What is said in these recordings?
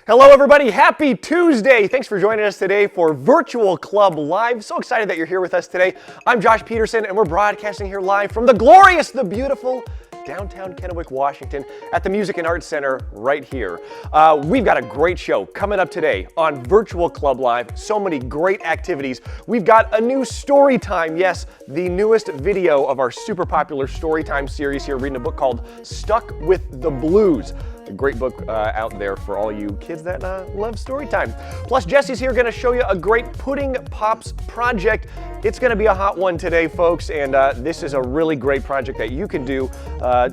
Hello everybody, happy Tuesday! Thanks for joining us today for Virtual Club Live. So excited that you're here with us today. I'm Josh Peterson and we're broadcasting here live from the glorious, the beautiful downtown Kennewick, Washington at the Music and Arts Center right here. We've got a great show coming up today on Virtual Club Live. So many great activities. We've got a new story time. Yes, the newest video of our super popular story time series here, reading a book called Stuck with the Blues. A great book out there for all you kids that love story time. Plus, Jessie's here going to show you a great Pudding Pops project. It's going to be a hot one today, folks, and this is a really great project that you can do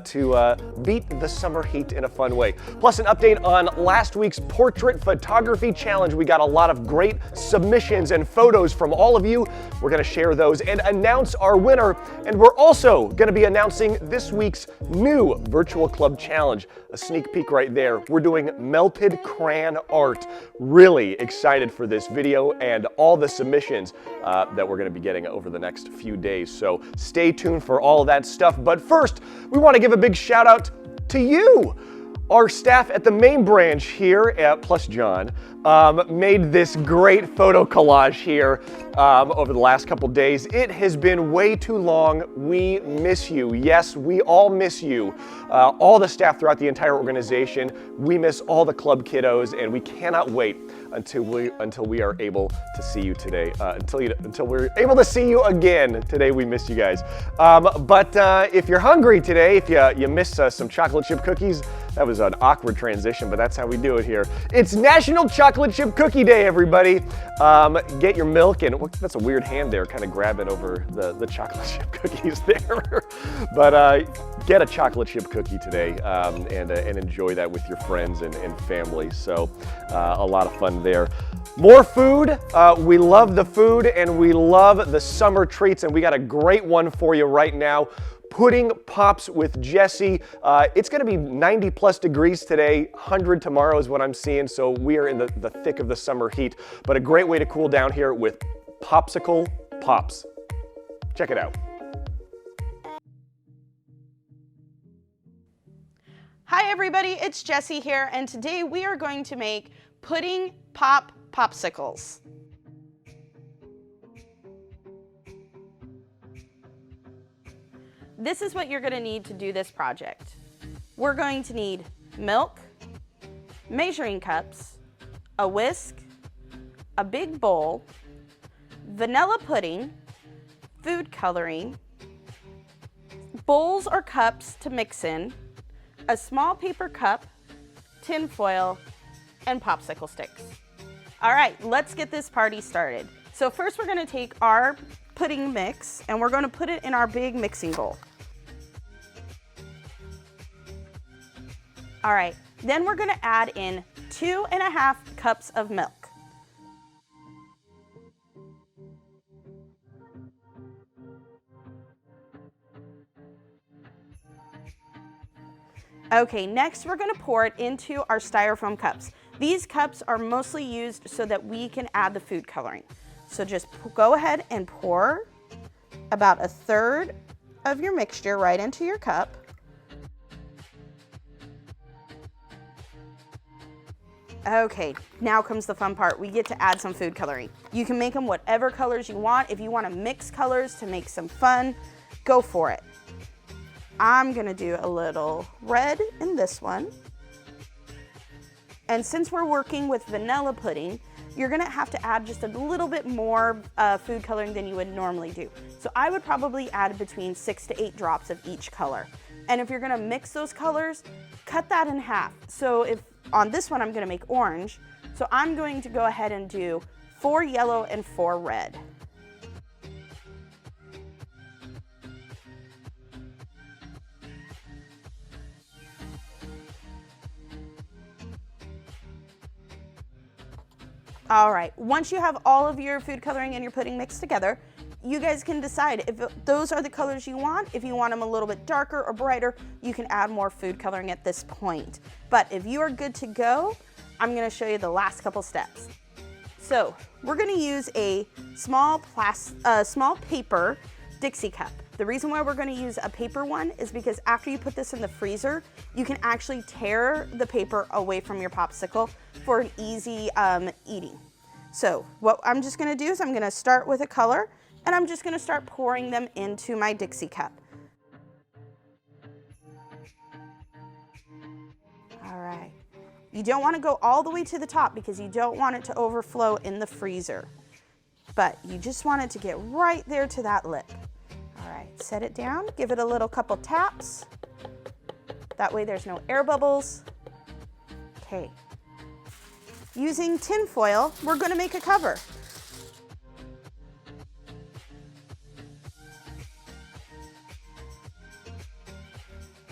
to beat the summer heat in a fun way. Plus, an update on last week's portrait photography challenge. We got a lot of great submissions and photos from all of you. We're going to share those and announce our winner, and we're also going to be announcing this week's new Virtual Club Challenge. A sneak peek right there. We're doing Melted Crayon Art. Really excited for this video and all the submissions that we're going to be getting over the next few days. So stay tuned for all of that stuff. But first, we want to give a big shout out to you. Our staff at the main branch here, plus John, made this great photo collage here over the last couple days. It has been way too long. We miss you. Yes, we all miss you. All the staff throughout the entire organization. We miss all the club kiddos, and we cannot wait until we are able to see you today. Until we're able to see you again today. We miss you guys. But if you're hungry today, if you miss some chocolate chip cookies, that was an awkward transition, but that's how we do it here. It's National Chocolate Chip Cookie Day, everybody. Get your milk, and that's a weird hand there, kind of grabbing over the chocolate chip cookies there. But get a chocolate chip cookie today and enjoy that with your friends and family. So a lot of fun there. More food. We love the food and we love the summer treats, and we got a great one for you right now. Pudding Pops with Jessie. It's going to be 90 plus degrees today, 100 tomorrow is what I'm seeing, so we are in the thick of the summer heat, but a great way to cool down here with Popsicle Pops. Check it out. Hi everybody, it's Jessie here, and today we are going to make Pudding Pop Popsicles. This is what you're going to need to do this project. We're going to need milk, measuring cups, a whisk, a big bowl, vanilla pudding, food coloring, bowls or cups to mix in, a small paper cup, tin foil, and popsicle sticks. All right, let's get this party started. So first we're going to take our pudding mix and we're going to put it in our big mixing bowl. All right, then we're going to add in 2.5 cups of milk. Okay, next we're going to pour it into our styrofoam cups. These cups are mostly used so that we can add the food coloring. So just go ahead and pour about 1/3 of your mixture right into your cup. Okay, now comes the fun part. We get to add some food coloring. You can make them whatever colors you want. If you want to mix colors to make some fun, go for it. I'm gonna do a little red in this one. And since we're working with vanilla pudding, you're gonna have to add just a little bit more food coloring than you would normally do. So I would probably add between 6 to 8 drops of each color. And if you're gonna mix those colors, cut that in half. So if on this one I'm gonna make orange, so I'm going to go ahead and do 4 yellow and 4 red. All right, once you have all of your food coloring and your pudding mixed together, you guys can decide if those are the colors you want. If you want them a little bit darker or brighter, you can add more food coloring at this point. But if you are good to go, I'm gonna show you the last couple steps. So we're gonna use a small paper Dixie cup. The reason why we're going to use a paper one is because after you put this in the freezer, you can actually tear the paper away from your popsicle for an easy eating. So what I'm just going to do is I'm going to start with a color, and I'm just going to start pouring them into my Dixie cup. All right. You don't want to go all the way to the top because you don't want it to overflow in the freezer. But you just want it to get right there to that lip. All right, set it down, give it a little couple taps. That way there's no air bubbles. Okay. Using tin foil, we're going to make a cover.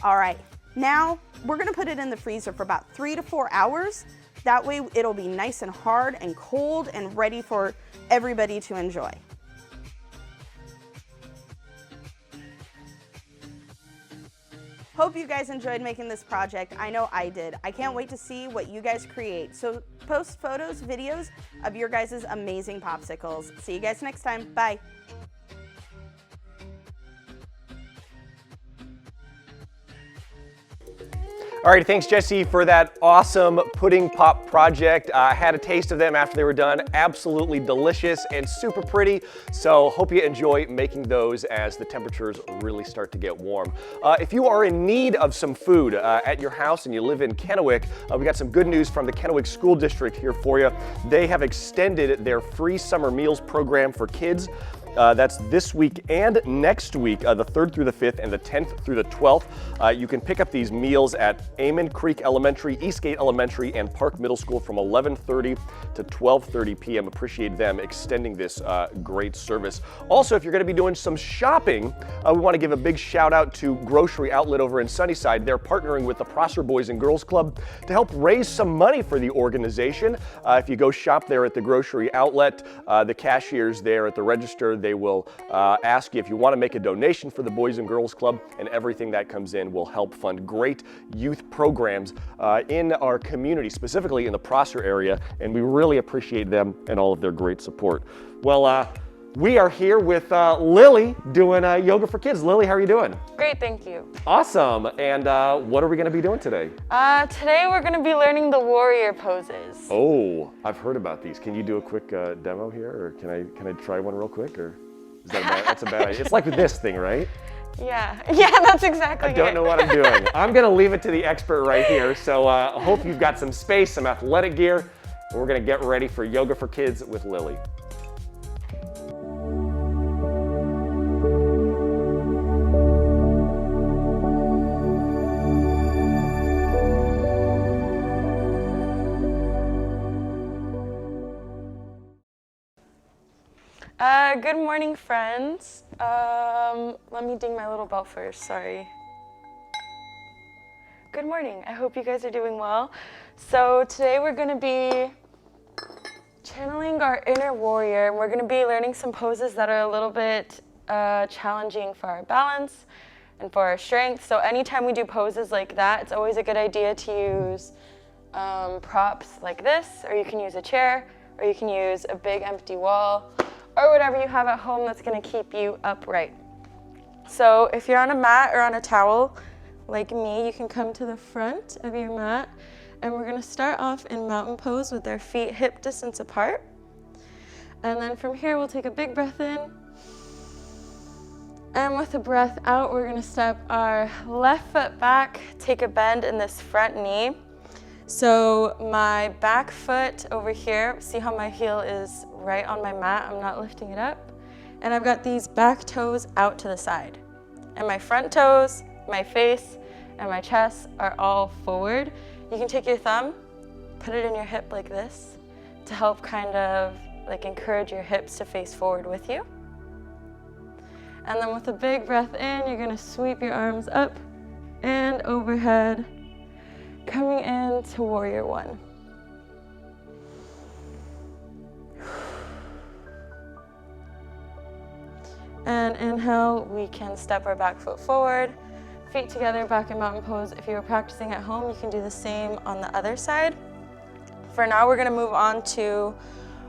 All right, now we're going to put it in the freezer for about 3 to 4 hours. That way it'll be nice and hard and cold and ready for everybody to enjoy. Hope you guys enjoyed making this project. I know I did. I can't wait to see what you guys create. So post photos, videos of your guys' amazing popsicles. See you guys next time. Bye. All right, thanks Jessie for that awesome pudding pop project. I had a taste of them after they were done. Absolutely delicious and super pretty. So hope you enjoy making those as the temperatures really start to get warm. If you are in need of some food at your house and you live in Kennewick, we got some good news from the Kennewick School District here for you. They have extended their free summer meals program for kids. That's this week and next week, the 3rd through the 5th and the 10th through the 12th. You can pick up these meals at Amon Creek Elementary, Eastgate Elementary, and Park Middle School from 11:30 to 12:30 p.m. Appreciate them extending this great service. Also, if you're going to be doing some shopping, we want to give a big shout out to Grocery Outlet over in Sunnyside. They're partnering with the Prosser Boys and Girls Club to help raise some money for the organization. If you go shop there at the Grocery Outlet, the cashiers there at the register, they will ask you if you want to make a donation for the Boys and Girls Club, and everything that comes in will help fund great youth programs in our community, specifically in the Prosser area, and we really appreciate them and all of their great support. Well, we are here with Lilli doing Yoga for Kids. Lilli, how are you doing? Great, thank you. Awesome. And what are we going to be doing today? Today we're going to be learning the warrior poses. Oh, I've heard about these. Can you do a quick demo here, or can I try one real quick, or is that that's a bad idea? It's like this thing, right? Yeah, that's exactly it. I don't know what I'm doing. I'm going to leave it to the expert right here. So I hope you've got some space, some athletic gear. We're going to get ready for Yoga for Kids with Lilli. Good morning, friends. Let me ding my little bell first, sorry. Good morning, I hope you guys are doing well. So today we're gonna be channeling our inner warrior, and we're gonna be learning some poses that are a little bit challenging for our balance and for our strength. So anytime we do poses like that, it's always a good idea to use props like this, or you can use a chair, or you can use a big empty wall, or whatever you have at home that's going to keep you upright. So if you're on a mat or on a towel like me, you can come to the front of your mat, and we're going to start off in mountain pose with our feet hip distance apart. And then from here we'll take a big breath in, and with a breath out we're going to step our left foot back, take a bend in this front knee. So my back foot over here, see how my heel is right on my mat, I'm not lifting it up. And I've got these back toes out to the side. And my front toes, my face, and my chest are all forward. You can take your thumb, put it in your hip like this to help kind of like encourage your hips to face forward with you. And then with a big breath in, you're gonna sweep your arms up and overhead, coming into warrior one. And inhale, we can step our back foot forward, feet together, back in mountain pose. If you were practicing at home, you can do the same on the other side. For now, we're gonna move on to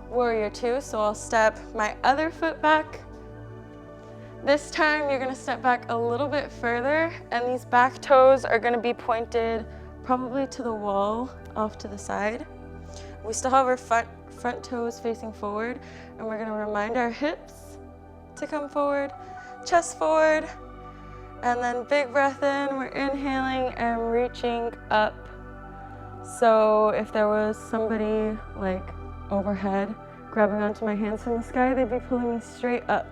warrior two. So I'll step my other foot back, This time you're gonna step back a little bit further, and these back toes are gonna be pointed probably to the wall off to the side. We still have our front toes facing forward, and we're gonna remind our hips to come forward, chest forward, and then big breath in. We're inhaling and reaching up. So if there was somebody like overhead grabbing onto my hands from the sky, they'd be pulling me straight up.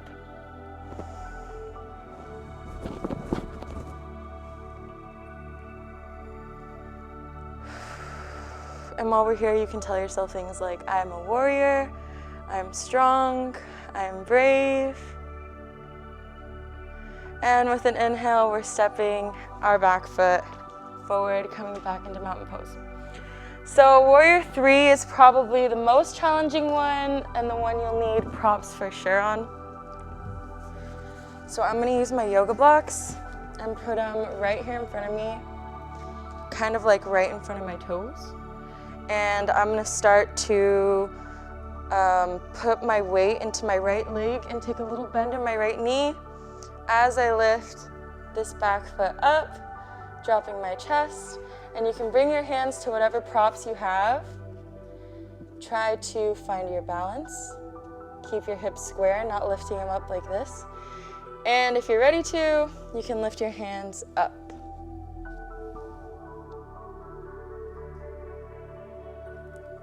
And while we're here, you can tell yourself things like, I'm a warrior, I'm strong, I'm brave. And with an inhale, we're stepping our back foot forward, coming back into mountain pose. So warrior 3 is probably the most challenging one and the one you'll need props for sure on. So I'm gonna use my yoga blocks and put them right here in front of me, kind of like right in front of my toes. And I'm gonna start to put my weight into my right leg and take a little bend in my right knee as I lift this back foot up, dropping my chest. And you can bring your hands to whatever props you have. Try to find your balance. Keep your hips square, not lifting them up like this. And if you're ready to, you can lift your hands up.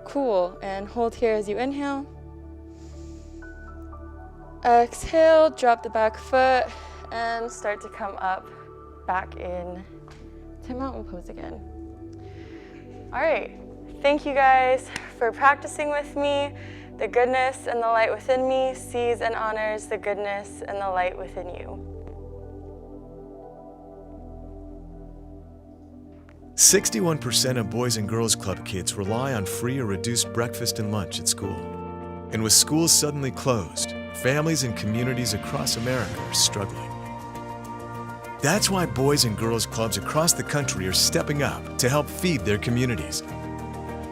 Cool, and hold here as you inhale. Exhale, drop the back foot, and start to come up back in to mountain pose again. All right, thank you guys for practicing with me. The goodness and the light within me sees and honors the goodness and the light within you. 61% of Boys and Girls Club kids rely on free or reduced breakfast and lunch at school. And with schools suddenly closed, families and communities across America are struggling. That's why Boys and Girls Clubs across the country are stepping up to help feed their communities.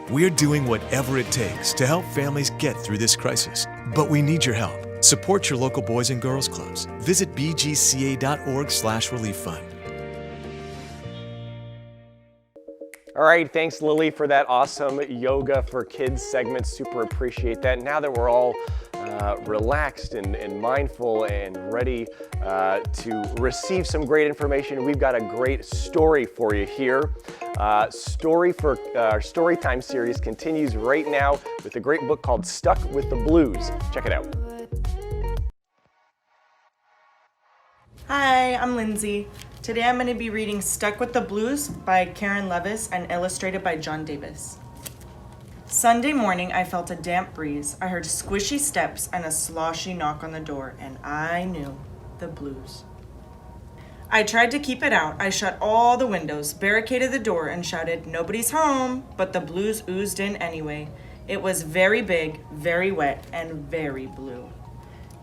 We're doing whatever it takes to help families get through this crisis. But we need your help. Support your local Boys and Girls Clubs. Visit bgca.org/relief fund. All right, thanks Lilli for that awesome Yoga for Kids segment. Super appreciate that. Now that we're all relaxed and mindful and ready to receive some great information, we've got a great story for you here. Our Storytime series continues right now with a great book called Stuck with the Blues. Check it out. Hi, I'm Lindsay. Today I'm going to be reading Stuck with the Blues by Karen Levis and illustrated by John Davis. Sunday morning, I felt a damp breeze. I heard squishy steps and a sloshy knock on the door, and I knew the blues. I tried to keep it out. I shut all the windows, barricaded the door, and shouted, "Nobody's home," but the blues oozed in anyway. It was very big, very wet, and very blue.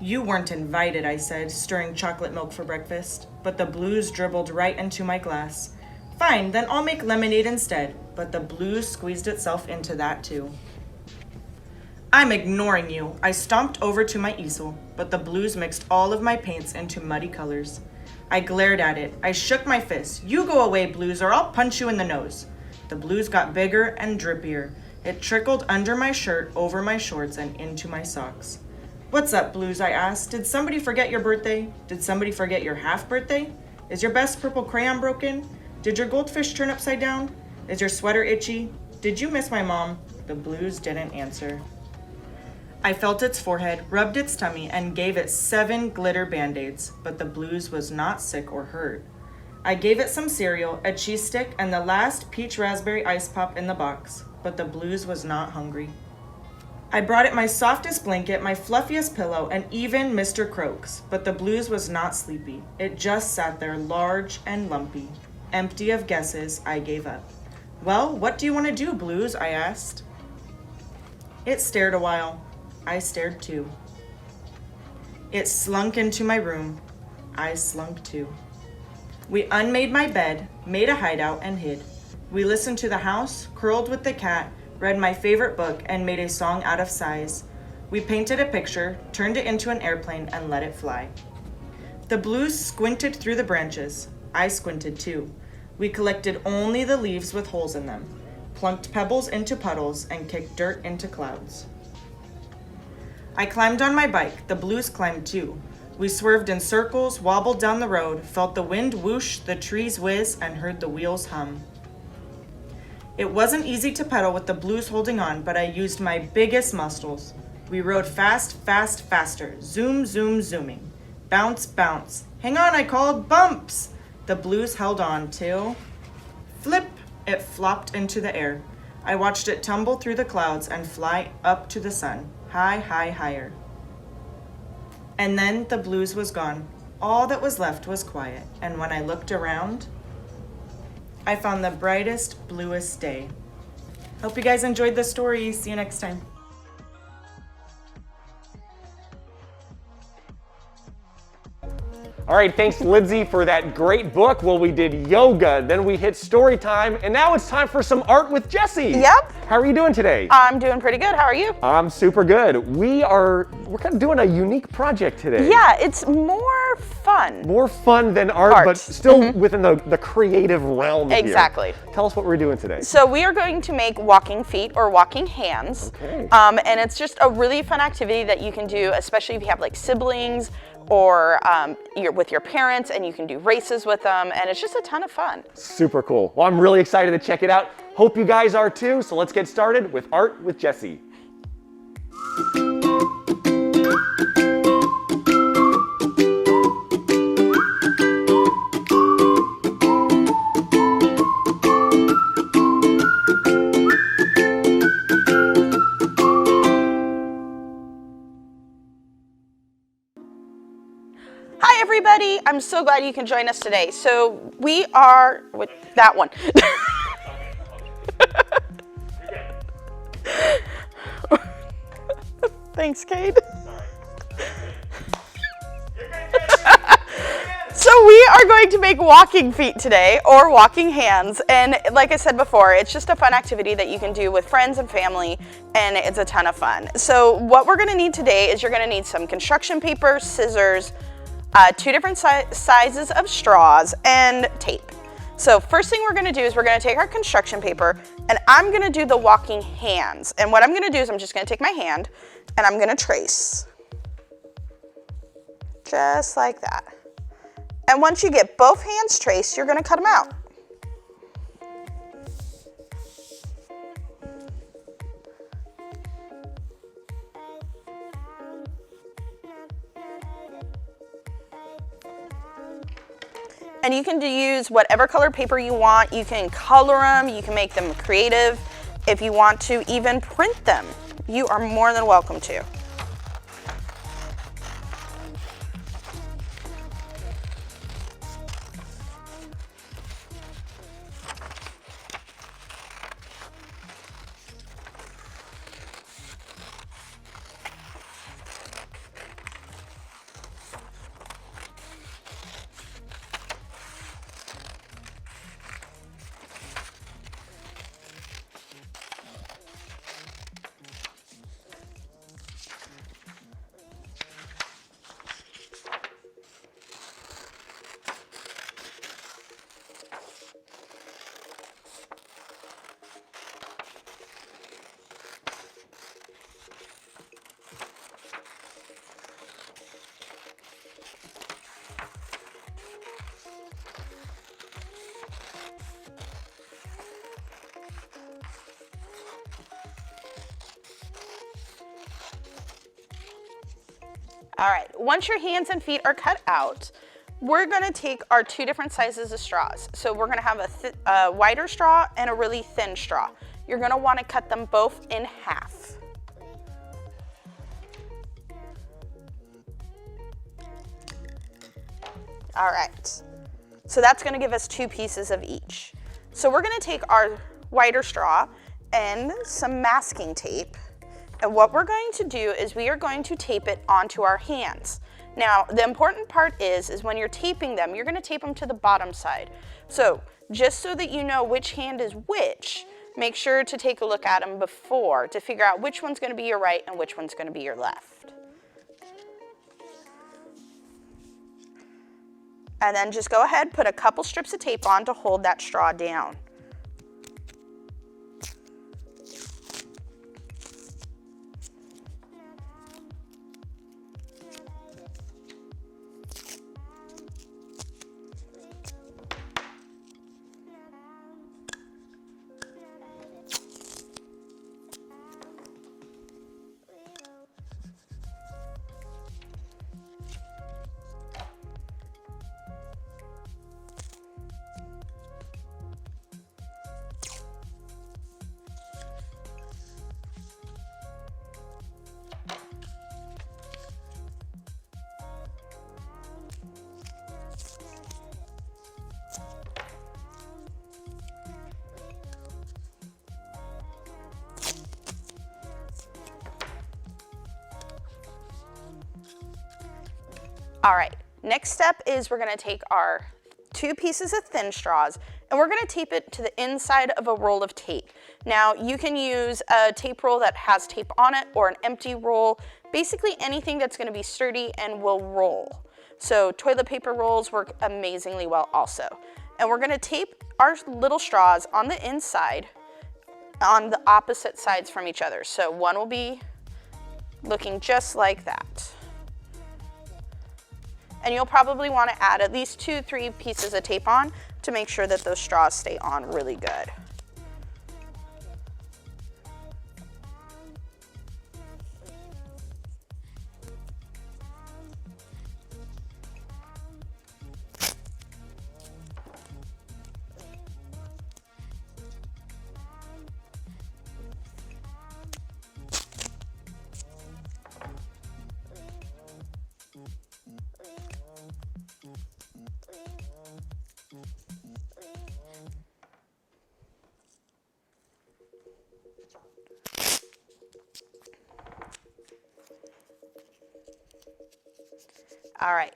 "You weren't invited," I said, stirring chocolate milk for breakfast, but the blues dribbled right into my glass. "Fine, then I'll make lemonade instead," but the blues squeezed itself into that too. "I'm ignoring you." I stomped over to my easel, but the blues mixed all of my paints into muddy colors. I glared at it. I shook my fist. "You go away, blues, or I'll punch you in the nose." The blues got bigger and drippier. It trickled under my shirt, over my shorts, and into my socks. "What's up, blues?" I asked. "Did somebody forget your birthday? Did somebody forget your half birthday? Is your best purple crayon broken? Did your goldfish turn upside down? Is your sweater itchy? Did you miss my mom?" The blues didn't answer. I felt its forehead, rubbed its tummy, and gave it 7 glitter band-aids, but the blues was not sick or hurt. I gave it some cereal, a cheese stick, and the last peach raspberry ice pop in the box, but the blues was not hungry. I brought it my softest blanket, my fluffiest pillow, and even Mr. Croaks, but the blues was not sleepy. It just sat there large and lumpy. Empty of guesses, I gave up. "Well, what do you want to do, blues?" I asked. It stared a while. I stared too. It slunk into my room. I slunk too. We unmade my bed, made a hideout, and hid. We listened to the house, curled with the cat, read my favorite book, and made a song out of sighs. We painted a picture, turned it into an airplane, and let it fly. The blues squinted through the branches. I squinted too. We collected only the leaves with holes in them, plunked pebbles into puddles, and kicked dirt into clouds. I climbed on my bike. The blues climbed too. We swerved in circles, wobbled down the road, felt the wind whoosh, the trees whiz, and heard the wheels hum. It wasn't easy to pedal with the blues holding on, but I used my biggest muscles. We rode fast, fast, faster. Zoom, zoom, zooming. Bounce, bounce. Hang on, I called. Bumps! The blues held on till... Flip! It flopped into the air. I watched it tumble through the clouds and fly up to the sun. High, high, higher. And then the blues was gone. All that was left was quiet. And when I looked around, I found the brightest, bluest day. Hope you guys enjoyed the story. See you next time. All right, thanks Lindsey for that great book. Well, we did yoga, then we hit story time, and now it's time for some art with Jessie. Yep. How are you doing today? I'm doing pretty good. How are you? I'm super good. We're kind of doing a unique project today. Yeah, it's more fun. More fun than art. But still within the creative realm Exactly. here. Tell us what we're doing today. So we are going to make walking feet or walking hands. Okay. And it's just a really fun activity that you can do, especially if you have like siblings or you're with your parents and you can do races with them, and it's just a ton of fun. Super cool. Well, I'm really excited to check it out. Hope you guys are too. So let's get started with Art with Jessie. Hi everybody, I'm so glad you can join us today. So we are with that one. Thanks, Cade. So we are going to make walking feet today, or walking hands, and like I said before, it's just a fun activity that you can do with friends and family, and it's a ton of fun. So what we're gonna need today is you're gonna need some construction paper, scissors, 2 different sizes of straws, and tape. So first thing we're gonna do is we're gonna take our construction paper, and I'm gonna do the walking hands. And what I'm gonna do is I'm just gonna take my hand, and I'm gonna trace. Just like that. And once you get both hands traced, you're gonna cut them out. And you can use whatever color paper you want. You can color them, you can make them creative. If you want to even print them, you are more than welcome to. All right, once your hands and feet are cut out, we're gonna take our 2 different sizes of straws. So we're gonna have a wider straw and a really thin straw. You're gonna wanna cut them both in half. All right, so that's gonna give us 2 pieces of each. So we're gonna take our wider straw and some masking tape. And what we're going to do is we are going to tape it onto our hands. Now, the important part is when you're taping them, you're gonna tape them to the bottom side. So just so that you know which hand is which, make sure to take a look at them before to figure out which one's gonna be your right and which one's gonna be your left. And then just go ahead, put a couple strips of tape on to hold that straw down. All right, next step is we're gonna take our 2 pieces of thin straws and we're gonna tape it to the inside of a roll of tape. Now, you can use a tape roll that has tape on it or an empty roll, basically anything that's gonna be sturdy and will roll. So toilet paper rolls work amazingly well also. And we're gonna tape our little straws on the inside on the opposite sides from each other. So one will be looking just like that. And you'll probably want to add at least 2-3 pieces of tape on to make sure that those straws stay on really good. All right,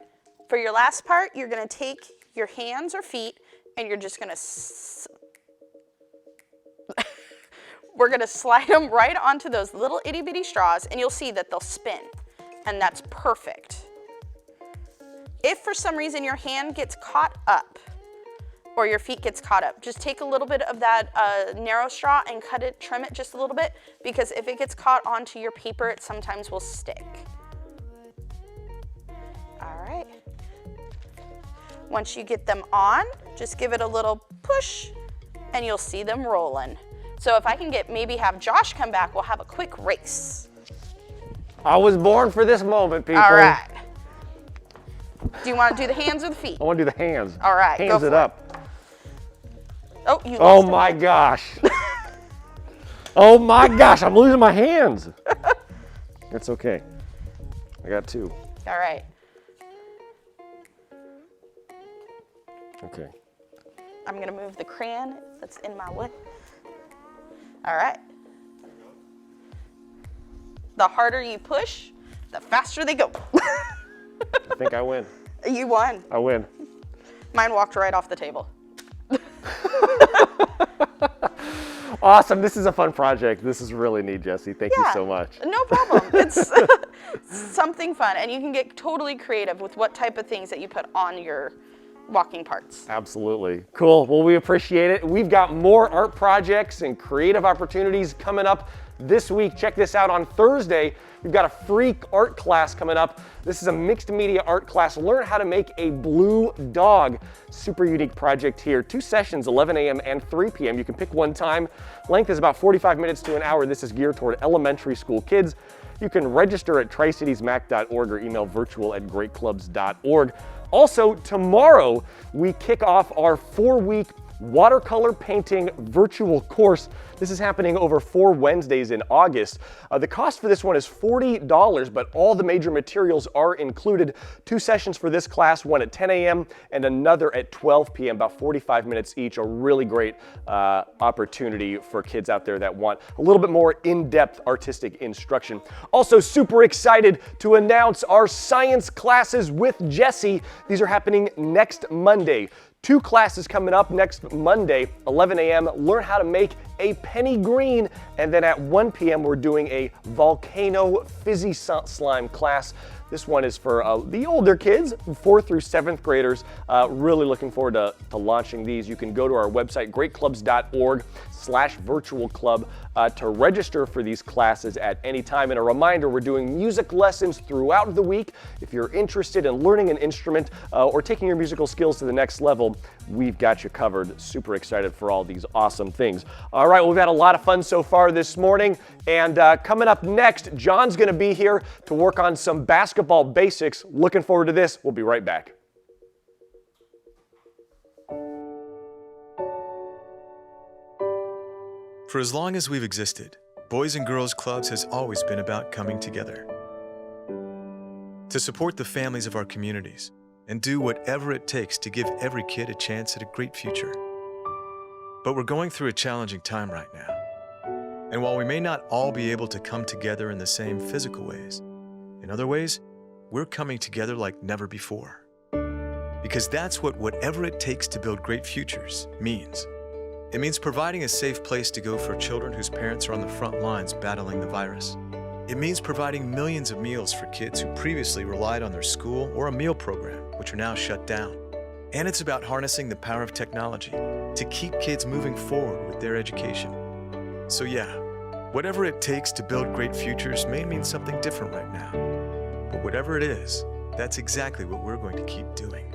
for your last part, you're gonna take your hands or feet and you're just gonna, we're gonna slide them right onto those little itty bitty straws and you'll see that they'll spin, and that's perfect. If for some reason your hand gets caught up or your feet gets caught up, just take a little bit of that narrow straw and cut it, trim it just a little bit, because if it gets caught onto your paper, it sometimes will stick. All right. Once you get them on, just give it a little push and you'll see them rolling. So if I can maybe have Josh come back, we'll have a quick race. I was born for this moment, people. All right. Do you want to do the hands or the feet? I want to do the hands. All right, Hands go it for up. Oh, you Oh lost my them. gosh. Oh my gosh, I'm losing my hands. It's okay. I got 2. All right. Okay. I'm gonna move the crayon that's in my way. All right. The harder you push, the faster they go. I think I win. You won. I win. Mine walked right off the table. Awesome. This is a fun project. This is really neat, Jessie. Thank you so much. No problem. It's something fun, and you can get totally creative with what type of things that you put on your walking parts. Absolutely. Cool. Well, we appreciate it. We've got more art projects and creative opportunities coming up this week. Check this out on Thursday. We've got a free art class coming up. This is a mixed media art class. Learn how to make a blue dog. Super unique project here. 2 sessions, 11 a.m. and 3 p.m. You can pick one time. Length is about 45 minutes to an hour. This is geared toward elementary school kids. You can register at tricitiesmac.org or email virtual@greatclubs.org. Also, tomorrow we kick off our 4-week watercolor painting virtual course. This is happening over 4 Wednesdays in August. The cost for this one is $40, but all the major materials are included. 2 sessions for this class, one at 10 a.m. and another at 12 p.m., about 45 minutes each. A really great opportunity for kids out there that want a little bit more in-depth artistic instruction. Also super excited to announce our science classes with Jessie. These are happening next Monday. 2 classes coming up next Monday, 11 a.m. Learn how to make a penny green. And then at 1 p.m. we're doing a volcano fizzy slime class. This one is for the older kids, 4th through 7th graders. Really looking forward to launching these. You can go to our website, greatclubs.org/virtualclub to register for these classes at any time. And a reminder, we're doing music lessons throughout the week. If you're interested in learning an instrument or taking your musical skills to the next level, we've got you covered. Super excited for all these awesome things. All right, we've had a lot of fun so far this morning. And coming up next, John's going to be here to work on some basketball basics. Looking forward to this. We'll be right back. For as long as we've existed, Boys and Girls Clubs has always been about coming together to support the families of our communities and do whatever it takes to give every kid a chance at a great future. But we're going through a challenging time right now. And while we may not all be able to come together in the same physical ways, in other ways, we're coming together like never before. Because that's what whatever it takes to build great futures means. It means providing a safe place to go for children whose parents are on the front lines battling the virus. It means providing millions of meals for kids who previously relied on their school or a meal program, which are now shut down. And it's about harnessing the power of technology to keep kids moving forward with their education. So yeah, whatever it takes to build great futures may mean something different right now. But whatever it is, that's exactly what we're going to keep doing.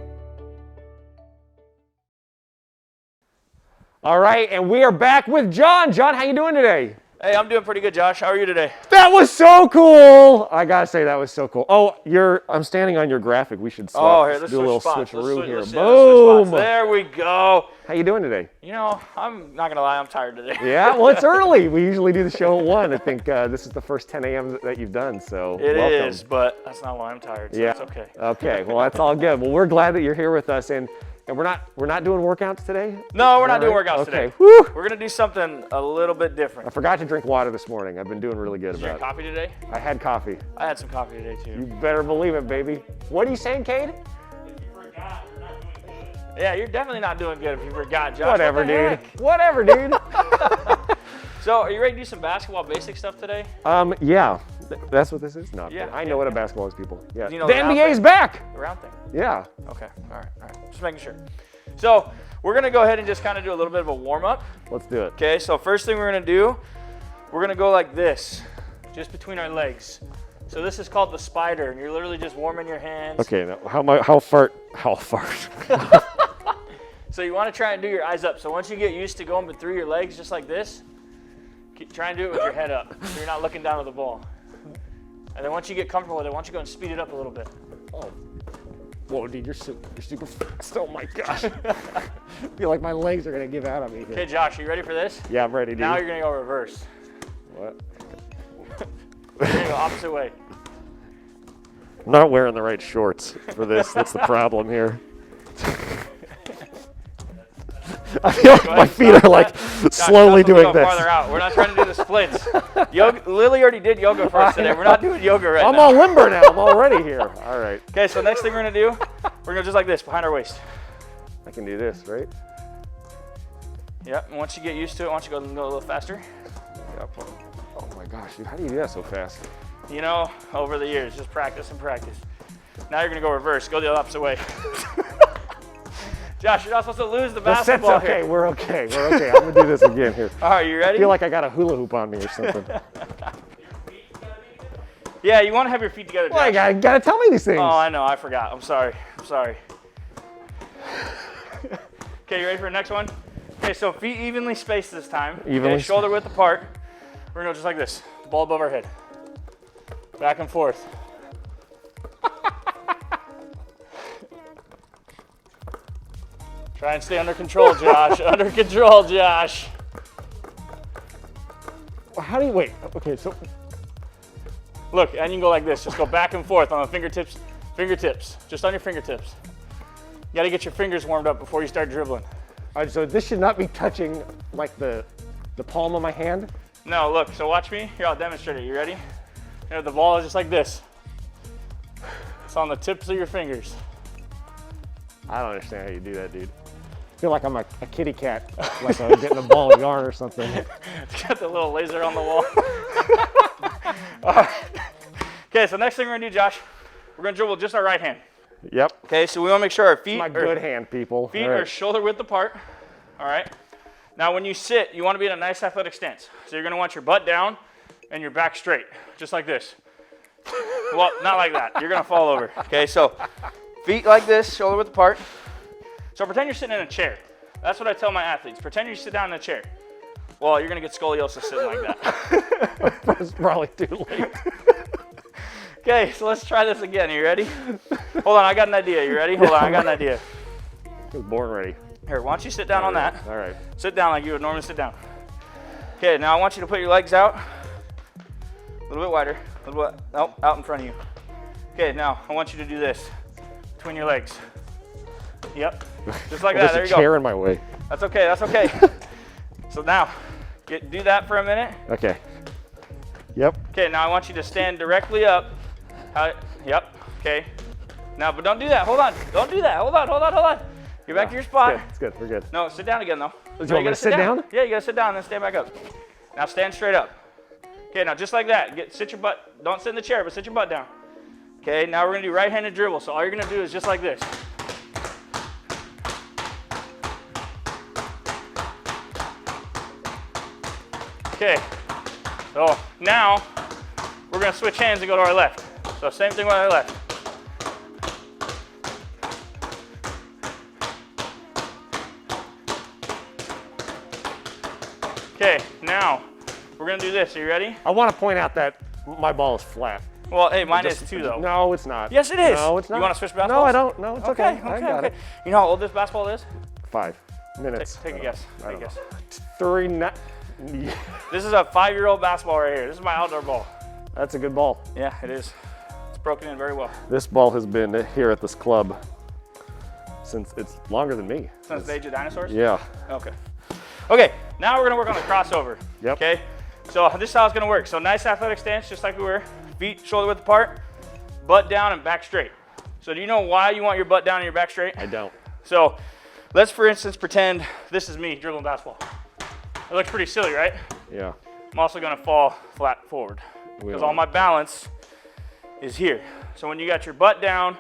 All right, and we are back with John. John, how you doing today? Hey, I'm doing pretty good, Josh. How are you today? That was so cool. I gotta say that was so cool. Oh, I'm standing on your graphic. We should swap, here, let's do a little switch spots. switcheroo here. Let's Boom. switch spots. There we go. How you doing today? You know, I'm not gonna lie, I'm tired today. Yeah, well, it's early. We usually do the show at 1. I think this is the first 10 a.m. that you've done, so It welcome. is, but that's not why I'm tired, so Yeah. it's okay. Okay, well, that's all good. Well, we're glad that you're here with us, and we're not doing workouts today? No, we're not doing All right. workouts Okay. today. Woo! We're gonna do something a little bit I different. forgot to drink water this morning. I've been doing really good Did you about drink it. coffee today? I had coffee. I had some coffee today too. You better believe it, baby. What are you saying, Cade? Yeah, you're definitely not doing good if you forgot, Josh. Whatever, What the dude. heck? Whatever, dude. So, are you ready to do some basketball basic stuff today? Yeah. That's what this is? No, Yeah, I know what a basketball is, people. Yeah. You know the the round NBA's thing? back. The round thing. Yeah. Okay, all right. Just making sure. So, we're gonna go ahead and just kind of do a little bit of a warm up. Let's do it. Okay, so first thing we're gonna do, we're gonna go like this, just between our legs. So this is called the spider, and you're literally just warming your hands. Okay, now how far? So you wanna try and do your eyes up. So once you get used to going through your legs just like this, try and do it with your head up, so you're not looking down at the ball. And then once you get comfortable with it, why don't you go and speed it up a little bit. Oh. Whoa, dude, you're super fast. Oh my gosh. I feel like my legs are gonna give out on me here. Okay, Josh, are you ready for this? Yeah, I'm ready, dude. Now you're gonna go reverse. What? You're gonna go opposite way. I'm not wearing the right shorts for this. That's the problem here. I feel like my feet are like slowly doing this. Farther out. We're not trying to do the splits. Lilli already did yoga for us today. We're not doing yoga right now. I'm all limber now. I'm already here. All right. Okay, so next thing we're gonna do, we're gonna go just like this, behind our waist. I can do this, right? Yep, and once you get used to it, why don't you go a little faster? Yep. Oh my gosh, dude, how do you do that so fast? You know, over the years, just practice and practice. Now you're gonna go reverse, go the opposite way. Josh, you're not supposed to lose the basketball okay. here. We're okay. We're okay. I'm gonna do this again here. All right, you ready? I feel like I got a hula hoop on me or something. Yeah, you want to have your feet together, Josh. Well, you gotta tell me these things. Oh, I know. I forgot. I'm sorry. Okay, you ready for the next one? Okay, so feet evenly spaced this time. Evenly Okay, shoulder width apart. We're gonna go just like this. Ball above our head. Back and forth. Try and stay under control, Josh. Under control, Josh. How do you wait? Okay, so Look, and you can go like this. Just go back and forth on the fingertips. Just on your fingertips. You gotta get your fingers warmed up before you start dribbling. all right, so this should not be touching like the palm of my hand. No, look, so watch me. Here, I'll demonstrate it. You ready? Here, the ball is just like this. It's on the tips of your fingers. I don't understand how you do that, dude. I feel like I'm a kitty cat, like I'm getting a ball of yarn or something. It's got the little laser on the wall. All right. Okay, so next thing we're gonna do, Josh, We're gonna dribble just our right hand. Yep. Okay, so we wanna make sure our feet My good hand, people. Feet All right. are shoulder width apart. All right. Now when you sit, you wanna be in a nice athletic stance. So you're gonna want your butt down and your back straight, just like this. Well, not like that. You're gonna fall over. Okay, so feet like this, shoulder width apart. So pretend you're sitting in a chair. That's what I tell my athletes. Pretend you sit down in a chair. Well, you're gonna get scoliosis sitting like that. It's probably too late. Okay, so let's try this again. Are you ready? Hold on, I got an idea. You ready? Hold on, I got an idea. I was born ready. Here, why don't you sit down on that? All right. Sit down like you would normally sit down. Okay, now I want you to put your legs out. A little bit wider. A little bit, nope, out in front of you. Okay, now I want you to do this. Between your legs. Yep, just like that, there you There's a chair go. in my way. That's okay, that's okay. So now, do that for a minute. Okay. Yep. Okay, now I want you to stand directly up. Yep, okay. Now, but don't do that, hold on. Don't do that, hold on. Get back to your spot. It's good, we're good. No, sit down again though. You No, want me to sit down? Yeah, you gotta sit down and then stand back up. Now stand straight up. Okay, now just like that, sit your butt, don't sit in the chair, but sit your butt down. Okay, now we're gonna do right-handed dribble. So all you're gonna do is just like this. Okay, so now we're gonna switch hands and go to our left. So same thing with our left. Okay, now we're gonna do this. Are you ready? I want to point out that my ball is flat. Well, hey, mine is too though. No, it's not. Yes, it is. No, it's not. You want to switch basketballs? No, I don't. No, it's okay. I got it. You know how old this basketball is? 5 minutes. Take a guess. I Take a don't guess. know. 3. This is a 5-year-old basketball right here. This is my outdoor ball. That's a good ball. Yeah, it is. It's broken in very well. This ball has been here at this club since it's longer than me. Since the age of dinosaurs? Yeah. Okay. Okay, now we're gonna work on the crossover. Yep. Okay, so this is how it's gonna work. So nice athletic stance, just like we were. Feet shoulder width apart, butt down and back straight. So do you know why you want your butt down and your back straight? I don't. So let's, for instance, pretend this is me dribbling basketball. It looks pretty silly, right? Yeah. I'm also gonna fall flat forward because all my balance is here. So when you got your butt down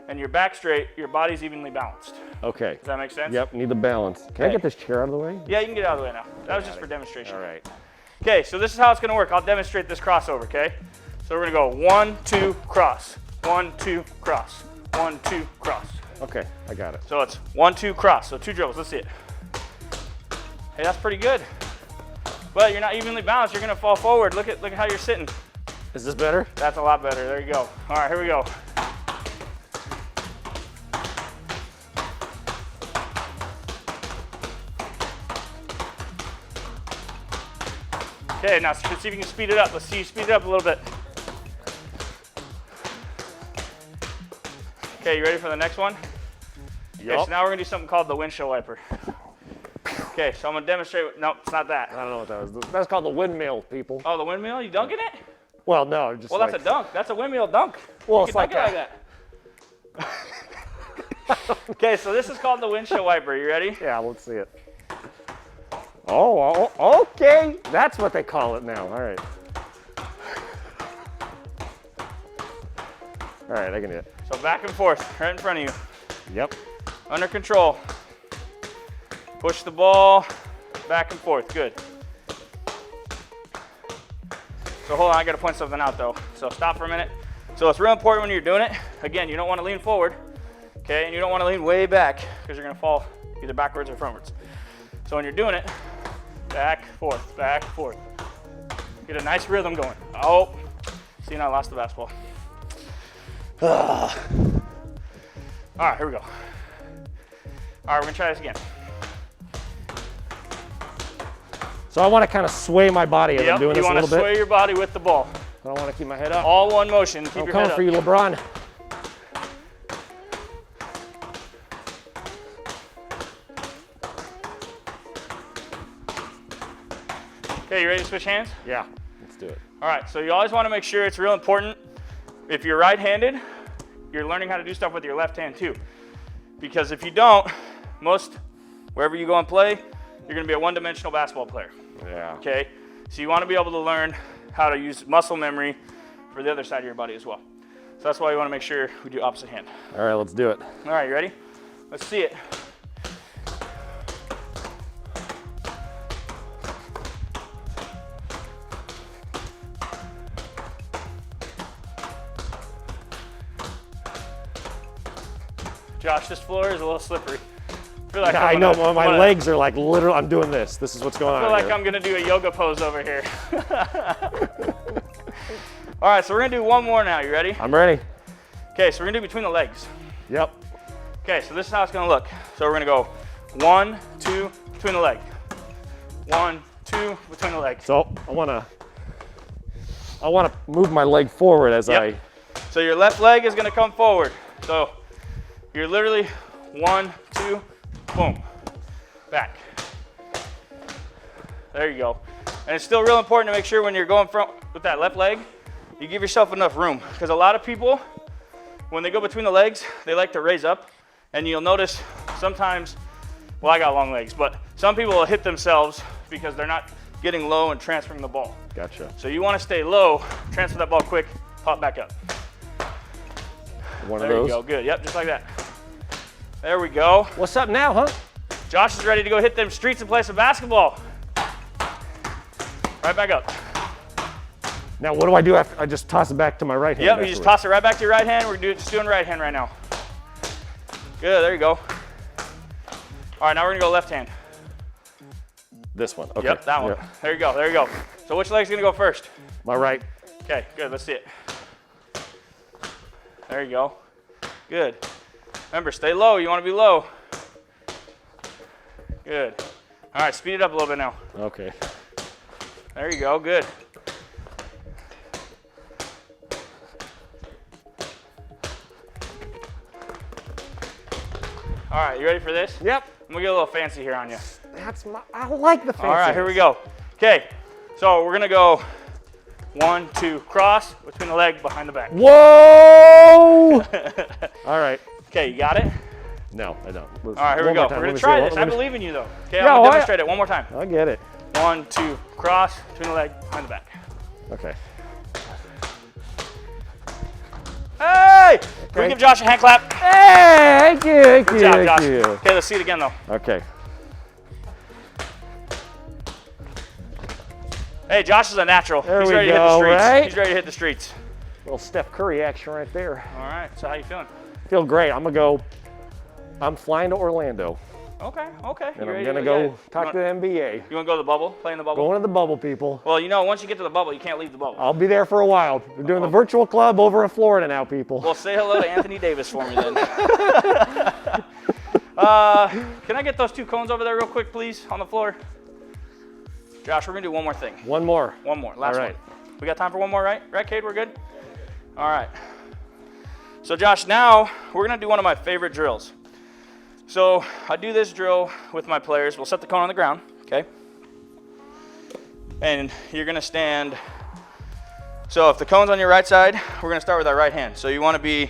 and your back straight, your body's evenly balanced. Okay. Does that make sense? Yep, need the balance. Can I Okay. get this chair out of the way? Yeah, you can get out of the way now. That was just for demonstration. All right. Okay, so this is how it's gonna work. I'll demonstrate this crossover, okay? So we're gonna go 1, 2, cross. 1, 2, cross. 1, 2, cross. Okay, I got it. So it's 1, 2, cross. So 2 dribbles, let's see it. Hey, that's pretty good. But you're not evenly balanced, you're gonna fall forward. Look at how you're sitting. Is this better? That's a lot better, there you go. All right, here we go. Okay, now see if you can speed it up. Let's see you speed it up a little bit. Okay, you ready for the next one? Okay, so now we're gonna do something called the windshield wiper. Okay, so I'm gonna demonstrate. No, it's not that. I don't know what that was. That's called the windmill, people. Oh, the windmill? You dunking it? Well, no, just Well, like, that's a dunk. That's a windmill dunk. Well, You it's can like dunk it like that. Okay, so this is called the windshield wiper. You ready? Yeah, let's see it. Oh, okay. That's what they call it now. All right. All right, I can do it. So back and forth, right in front of you. Yep. Under control. Push the ball back and forth. Good. So hold on, I gotta point something out though. So stop for a minute. So it's real important when you're doing it. Again, you don't want to lean forward, okay? And you don't want to lean way back because you're gonna fall either backwards or frontwards. So when you're doing it, back, forth, back, forth. Get a nice rhythm going. Oh, see, now I lost the basketball. All right, here we go. All right, we're gonna try this again. So I want to kind of sway my body as I'm doing this a little You want to sway bit. your body with the ball. I don't want to keep my head up. All one motion. Keep I'm your coming head up. for you, LeBron. Okay, you ready to switch hands? Yeah, let's do it. All right, so you always want to make sure it's real important. If you're right-handed, you're learning how to do stuff with your left hand too. Because if you don't, wherever you go and play, you're gonna be a one-dimensional basketball player, Yeah. So that's why we want to make sure we do opposite hand. All right, let's do it. All right, you ready? Let's see it. Josh, this floor is a little slippery. I feel like Yeah, I know, my legs are like literally, I'm doing this. This is what's going on I feel like here. I'm gonna do a yoga pose over here. All right, so we're gonna do one more now. You ready? I'm ready. Okay, so we're gonna do between the legs. Yep. Okay, so this is how it's gonna look. So we're gonna go 1, 2, between the leg. 1, 2, between the legs. So I wanna move my leg forward as Yep. So your left leg is gonna come forward. So you're literally 1, 2, boom, back. There you go. And it's still real important to make sure when you're going front with that left leg, you give yourself enough room. Because a lot of people, when they go between the legs, they like to raise up. And you'll notice sometimes, well, I got long legs, but some people will hit themselves because they're not getting low and transferring the ball. Gotcha. So you want to stay low, transfer that ball quick, pop back up. One There of those. you go, good, yep, just like that. There we go. What's up now, huh? Josh is ready to go hit them streets and play some basketball. Right back up. Now what do I do after I just toss it back to my right hand? Yep, you just afterwards? toss it right back to your right hand. We're just doing right hand right now. Good, there you go. All right, now we're gonna go left hand. This one. Okay. Yep, that one. Yep. There you go, there you go. So which leg's gonna go first? My right. Okay, good, let's see it. There you go. Good. Remember, stay low, you wanna be low. Good. All right, speed it up a little bit now. Okay. There you go, good. All right, you ready for this? Yep. I'm gonna get a little fancy here on you. I like the fancy. All right, here we go. Okay, so we're gonna go 1, 2, cross, between the leg, behind the back. Whoa! All right. Okay, you got it? No, I don't. All right, here we go. We're gonna try this. I believe in you though. Okay, I'm Yeah, gonna demonstrate it one more time. I get it. 1, 2, cross, between the leg, behind the back. Okay. Hey! Can we give Josh a hand clap? Hey, thank you, thank Good you, job, thank Josh. you. Okay, let's see it again though. Okay. Hey, Josh is a natural. There He's we ready to hit go, the streets. right? He's ready to hit the streets. Little Steph Curry action right there. All right, so how you feeling? Feel great. I'm flying to Orlando. Okay, okay. And I'm gonna go talk to the NBA. You wanna go to the bubble? Play in the bubble? Going to the bubble, people. Well, you know, once you get to the bubble, you can't leave the bubble. I'll be there for a while. We're doing the virtual club over in Florida now, people. Well, say hello to Anthony Davis for me then. Can I get those 2 cones over there real quick, please, on the floor? Josh, we're gonna do one more thing. One more. One more, last All right. one. We got time for one more, right? Right, Cade, we're good? All right. So Josh, now we're gonna do one of my favorite drills. So I do this drill with my players. We'll set the cone on the ground, okay? And you're gonna stand. So if the cone's on your right side, we're gonna start with our right hand. So you wanna be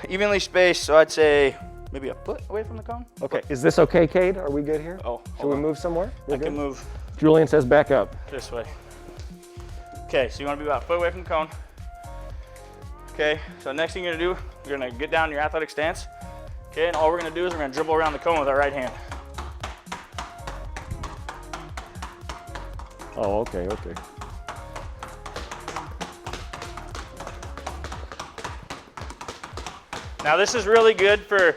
evenly spaced, so I'd say maybe a foot away from the cone. Okay, is this okay, Cade? Are we good here? Oh, Should we move somewhere? We're I good? can move Julian says back up. this way. Okay, so you wanna be about a foot away from the cone. Okay, so next thing you're gonna do, you're gonna get down in your athletic stance. Okay, and all we're gonna do is we're gonna dribble around the cone with our right hand. Oh, okay, okay. Now this is really good for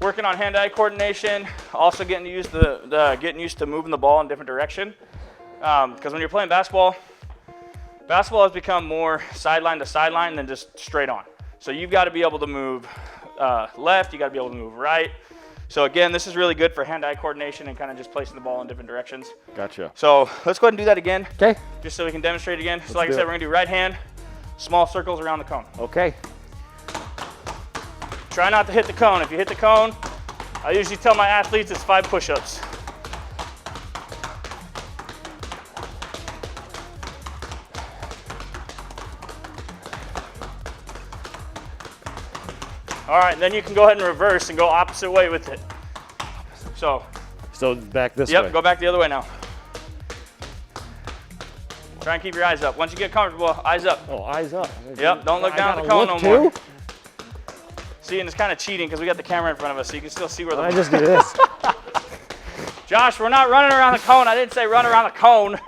working on hand-eye coordination, also getting used to moving the ball in a different direction. Because when you're playing basketball has become more sideline to sideline than just straight on. So you've got to be able to move left, you got to be able to move right. So again, this is really good for hand-eye coordination and kind of just placing the ball in different directions. Gotcha. So let's go ahead and do that again. Okay. Just so we can demonstrate again. So like I do said, it. we're gonna do right hand, small circles around the cone. Okay. Try not to hit the cone. If you hit the cone, I usually tell my athletes it's 5 push-ups. All right, then you can go ahead and reverse and go opposite way with it. So back this way. yep, go back the other way now. Try and keep your eyes up. Once you get comfortable, eyes up. Oh, eyes up. Yep, don't look down at the cone no more. See, and it's kind of cheating because we got the camera in front of us, so you can still see where the... I just do this. Josh, we're not running around the cone. I didn't say run around the cone.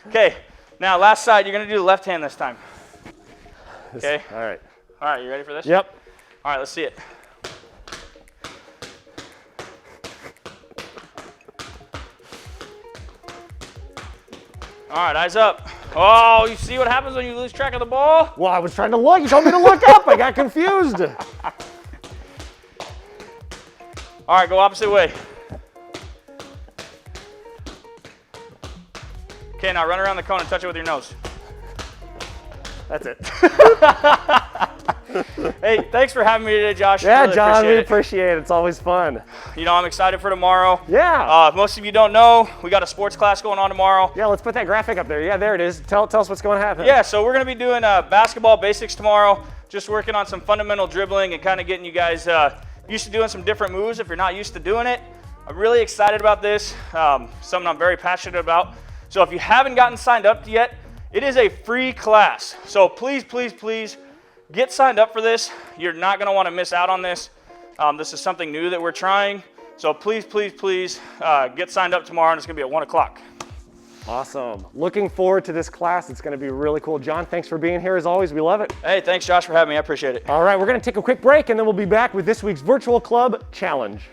Okay, now last side, you're going to do the left hand this time. Okay? All right. All right, you ready for this? Yep. All right, let's see it. All right, eyes up. Oh, you see what happens when you lose track of the ball? Well, I was trying to look. You told me to look up. I got confused. All right, go opposite way. Okay, now run around the cone and touch it with your nose. That's it. Hey, thanks for having me today, Josh. Yeah, Really John, we appreciate it. appreciate it. It's always fun. You know, I'm excited for tomorrow. Yeah. If most of you don't know, we got a sports class going on tomorrow. Yeah, let's put that graphic up there. Yeah, there it is. Tell us what's going to happen. Yeah, so we're going to be doing basketball basics tomorrow, just working on some fundamental dribbling and kind of getting you guys used to doing some different moves if you're not used to doing it. I'm really excited about this, something I'm very passionate about. So if you haven't gotten signed up yet, it is a free class. So please, please, please get signed up for this. You're not going to want to miss out on this. This is something new that we're trying. So please, please, please get signed up tomorrow, and it's going to be at 1 o'clock. Awesome. Looking forward to this class. It's going to be really cool. John, thanks for being here as always. We love it. Hey, thanks, Josh, for having me. I appreciate it. All right, we're going to take a quick break, and then we'll be back with this week's Virtual Club Challenge.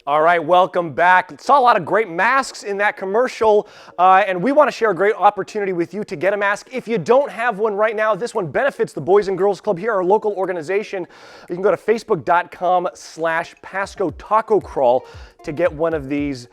All right, welcome back. Saw a lot of great masks in that commercial, and we want to share a great opportunity with you to get a mask. If you don't have one right now, this one benefits the Boys and Girls Club here, our local organization. You can go to facebook.com/Pasco Taco Crawl to get one of these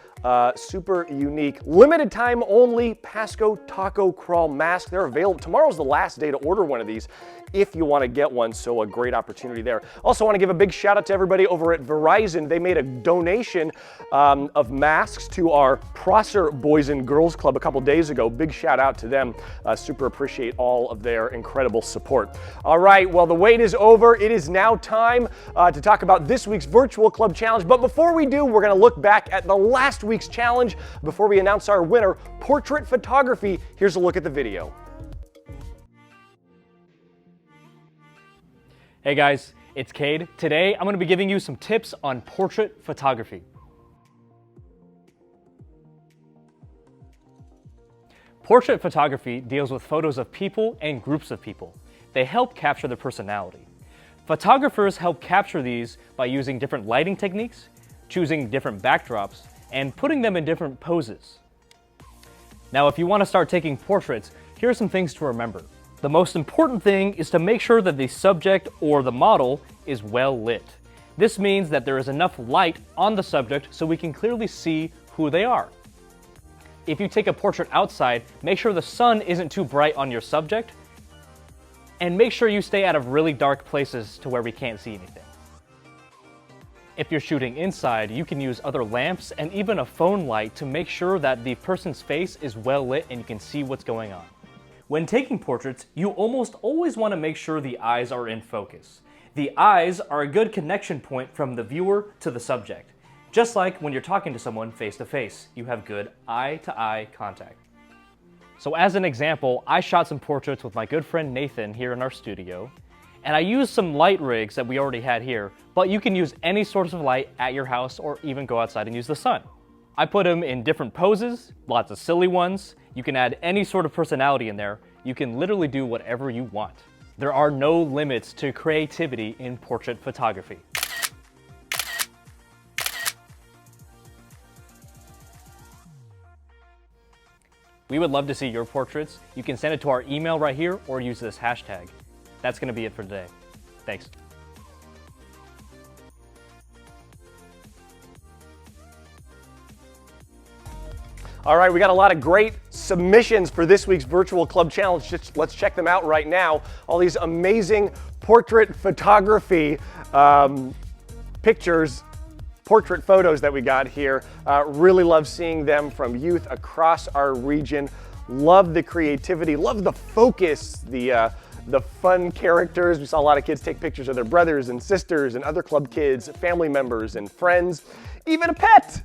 super unique, limited time only Pasco Taco Crawl masks. They're available. Tomorrow's the last day to order one of these if you want to get one, so a great opportunity there. Also want to give a big shout out to everybody over at Verizon. They made a donation of masks to our Prosser Boys and Girls Club a couple days ago. Big shout out to them. Super appreciate all of their incredible support. All right, well, the wait is over. It is now time to talk about this week's Virtual Club Challenge. But before we do, we're going to look back at the last week's challenge before we announce our winner, portrait photography. Here's a look at the video. Hey guys, it's Cade. Today I'm going to be giving you some tips on portrait photography. Portrait photography deals with photos of people and groups of people. They help capture their personality. Photographers help capture these by using different lighting techniques, choosing different backdrops, and putting them in different poses. Now, if you want to start taking portraits, here are some things to remember. The most important thing is to make sure that the subject or the model is well lit. This means that there is enough light on the subject so we can clearly see who they are. If you take a portrait outside, make sure the sun isn't too bright on your subject, and make sure you stay out of really dark places to where we can't see anything. If you're shooting inside, you can use other lamps and even a phone light to make sure that the person's face is well lit and you can see what's going on. When taking portraits, you almost always want to make sure the eyes are in focus. The eyes are a good connection point from the viewer to the subject. Just like when you're talking to someone face to face, you have good eye-to-eye contact. So as an example, I shot some portraits with my good friend Nathan here in our studio, and I used some light rigs that we already had here, but you can use any sort of light at your house or even go outside and use the sun. I put them in different poses, lots of silly ones. You can add any sort of personality in there. You can literally do whatever you want. There are no limits to creativity in portrait photography. We would love to see your portraits. You can send it to our email right here or use this hashtag. That's going to be it for today. Thanks. All right, we got a lot of great submissions for this week's Virtual Club Challenge. Let's check them out right now. All these amazing portrait photography pictures, portrait photos that we got here. Really love seeing them from youth across our region. Love the creativity, love the focus, the fun characters. We saw a lot of kids take pictures of their brothers and sisters and other club kids, family members and friends, even a pet.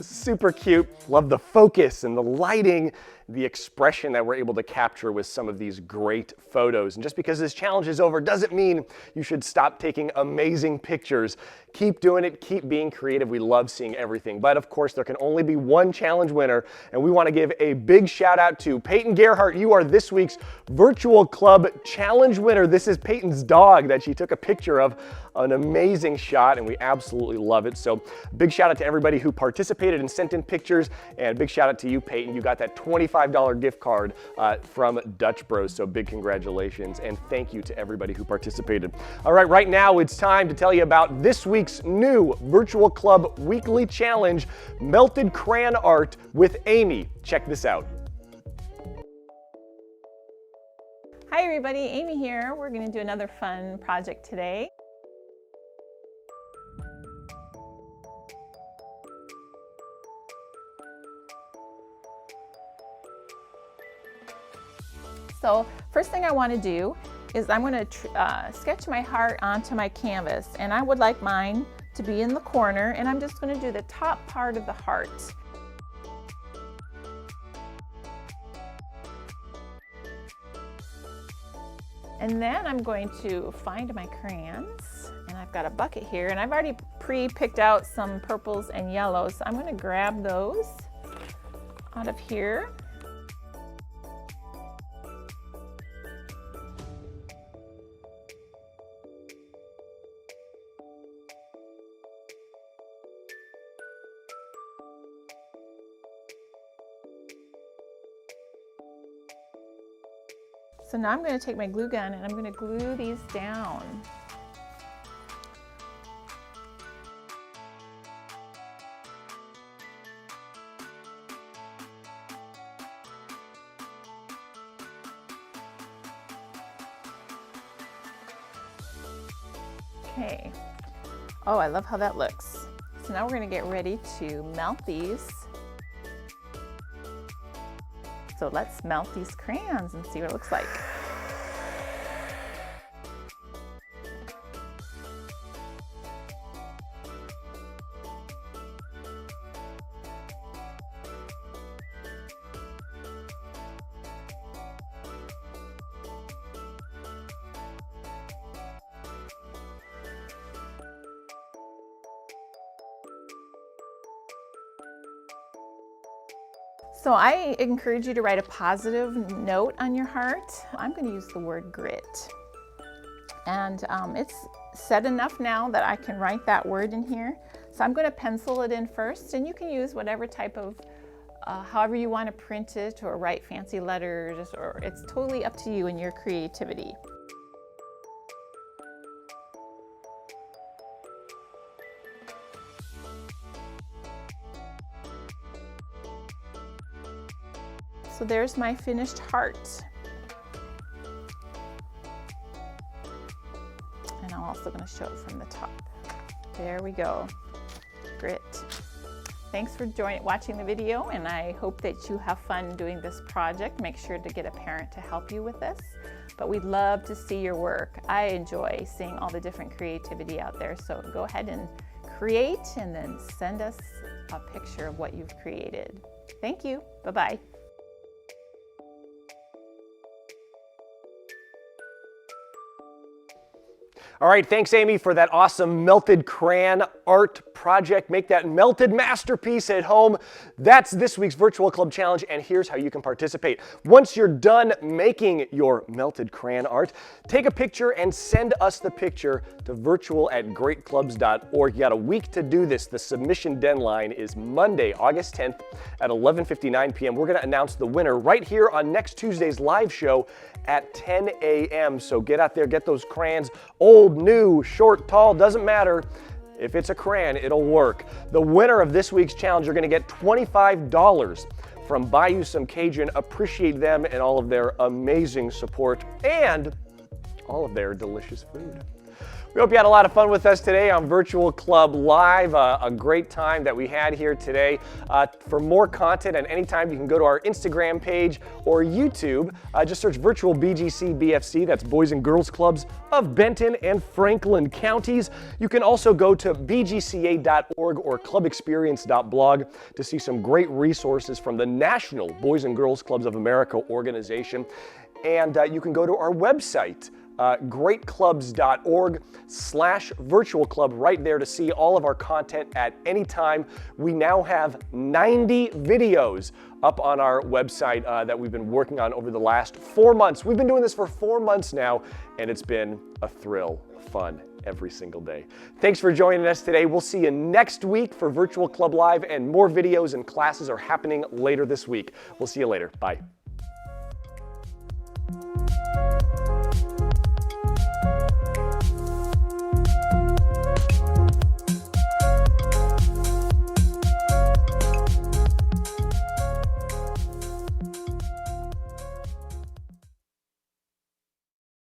Super cute. Love the focus and the lighting, the expression that we're able to capture with some of these great photos. And just because this challenge is over doesn't mean you should stop taking amazing pictures. Keep doing it, keep being creative. We love seeing everything. But of course, there can only be one challenge winner, and we want to give a big shout out to Peyton Gerhardt. You are this week's Virtual Club Challenge winner. This is Peyton's dog that she took a picture of. An amazing shot, and we absolutely love it. So big shout out to everybody who participated and sent in pictures, and big shout out to you, Peyton. You got that $25 gift card from Dutch Bros. So big congratulations, and thank you to everybody who participated. All right, right now it's time to tell you about this week's new Virtual Club Weekly Challenge, Melted Crayon Art with Amy. Check this out. Hi everybody, Amy here. We're going to do another fun project today. So first thing I want to do is I'm going to sketch my heart onto my canvas, and I would like mine to be in the corner, and I'm just going to do the top part of the heart. And then I'm going to find my crayons, and I've got a bucket here, and I've already pre-picked out some purples and yellows, so I'm going to grab those out of here. So now I'm going to take my glue gun and I'm going to glue these down. Okay. Oh, I love how that looks. So now we're going to get ready to melt these. So let's melt these crayons and see what it looks like. So I encourage you to write a positive note on your heart. I'm going to use the word grit. And it's set enough now that I can write that word in here. So I'm going to pencil it in first, and you can use whatever type of, however you want to print it or write fancy letters, or it's totally up to you and your creativity. So there's my finished heart. And I'm also going to show it from the top. There we go. Grit. Thanks for watching the video, and I hope that you have fun doing this project. Make sure to get a parent to help you with this. But we'd love to see your work. I enjoy seeing all the different creativity out there. So go ahead and create and then send us a picture of what you've created. Thank you. Bye-bye. All right, thanks Amy for that awesome melted crayon art project. Make that melted masterpiece at home. That's this week's Virtual Club Challenge, and here's how you can participate. Once you're done making your melted crayon art, take a picture and send us the picture to virtual@greatclubs.org. You got a week to do this. The submission deadline is Monday, August 10th at 11:59 p.m. We're going to announce the winner right here on next Tuesday's live show at 10 a.m. So get out there, get those crayons, old, new, short, tall, doesn't matter. If it's a crayon, it'll work. The winner of this week's challenge, you're gonna get $25 from Buy You Some Cajun. Appreciate them and all of their amazing support and all of their delicious food. We hope you had a lot of fun with us today on Virtual Club Live. A great time that we had here today. For more content and anytime, you can go to our Instagram page or YouTube. Just search Virtual BGC BFC. That's Boys and Girls Clubs of Benton and Franklin counties. You can also go to bgca.org or clubexperience.blog to see some great resources from the National Boys and Girls Clubs of America organization. And you can go to our website, greatclubs.org/virtual club, right there to see all of our content at any time. We now have 90 videos up on our website that we've been working on over the last 4 months. We've been doing this for 4 months now, and it's been a thrill, fun every single day. Thanks for joining us today. We'll see you next week for Virtual Club Live, and more videos and classes are happening later this week. We'll see you later. Bye.